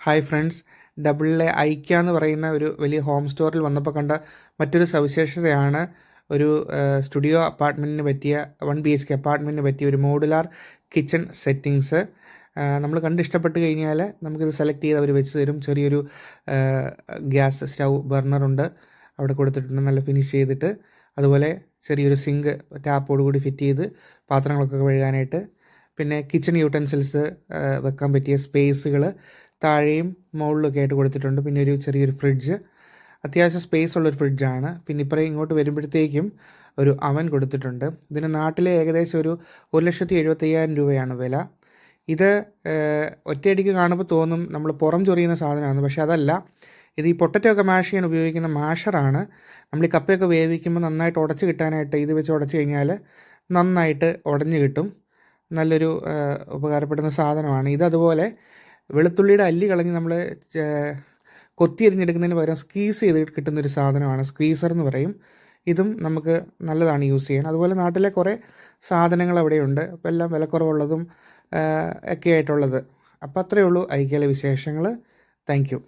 Hi friends, ഡബിളിലെ ഐക്യ എന്ന് പറയുന്ന ഒരു വലിയ ഹോം സ്റ്റോറിൽ വന്നപ്പോൾ കണ്ട മറ്റൊരു സവിശേഷതയാണ് ഒരു സ്റ്റുഡിയോ അപ്പാർട്ട്മെൻറ്റിന് പറ്റിയ 1 BHK അപ്പാർട്ട്മെൻറ്റിന് പറ്റിയ ഒരു മോഡുലാർ കിച്ചൺ സെറ്റിങ്സ്. നമ്മൾ കണ്ട് ഇഷ്ടപ്പെട്ട് കഴിഞ്ഞാൽ നമുക്കിത് സെലക്ട് ചെയ്ത് അവർ വെച്ച് തരും. ചെറിയൊരു ഗ്യാസ് സ്റ്റൗ ബർണറുണ്ട് അവിടെ കൊടുത്തിട്ടുണ്ട്, നല്ല ഫിനിഷ് ചെയ്തിട്ട്. അതുപോലെ ചെറിയൊരു സിങ്ക് ടാപ്പോടുകൂടി ഫിറ്റ് ചെയ്ത് പാത്രങ്ങളൊക്കെ കഴുകാനായിട്ട്. പിന്നെ കിച്ചൺ യൂട്ടൻസിൽസ് വെക്കാൻ പറ്റിയ സ്പേസുകൾ താഴെയും മുകളിലൊക്കെ ആയിട്ട് കൊടുത്തിട്ടുണ്ട്. പിന്നെ ഒരു ചെറിയൊരു ഫ്രിഡ്ജ്, അത്യാവശ്യം സ്പേസ് ഉള്ളൊരു ഫ്രിഡ്ജാണ്. പിന്നെ ഇപ്പുറം ഇങ്ങോട്ട് വരുമ്പോഴത്തേക്കും ഒരു അവൻ കൊടുത്തിട്ടുണ്ട്. ഇതിന് നാട്ടിലെ ഏകദേശം ഒരു 1,75,000 രൂപയാണ് വില. ഇത് ഒറ്റയടിക്ക് കാണുമ്പോൾ തോന്നും നമ്മൾ പുറം ചൊറിയുന്ന സാധനമാണ്, പക്ഷേ അതല്ല. ഇത് ഈ പൊട്ടറ്റോ ഒക്കെ മാഷ് ചെയ്യാൻ ഉപയോഗിക്കുന്ന മാഷറാണ്. നമ്മൾ ഈ കപ്പയൊക്കെ വേവിക്കുമ്പോൾ നന്നായിട്ട് ഉടച്ച് കിട്ടാനായിട്ട് ഇത് വെച്ച് ഉടച്ച് കഴിഞ്ഞാൽ നന്നായിട്ട് ഉടഞ്ഞ് കിട്ടും. നല്ലൊരു ഉപകാരപ്പെടുന്ന സാധനമാണ്. ഇതതുപോലെ വെളുത്തുള്ളിയുടെ അല്ലി കളഞ്ഞ് നമ്മൾ കൊത്തി എറിഞ്ഞെടുക്കുന്നതിന് പകരം സ്ക്വീസ് ചെയ്ത് കിട്ടുന്നൊരു സാധനമാണ്, സ്ക്വീസർ എന്ന് പറയും. ഇതും നമുക്ക് നല്ലതാണ് യൂസ് ചെയ്യാൻ. അതുപോലെ നാട്ടിലെ കുറേ സാധനങ്ങൾ അവിടെയുണ്ട്, അപ്പോൾ എല്ലാം വിലക്കുറവുള്ളതും ഒക്കെ ആയിട്ടുള്ളത്. അപ്പോൾ അത്രയേ ഉള്ളൂ ഐക്യയിലെ വിശേഷങ്ങൾ. Thank you.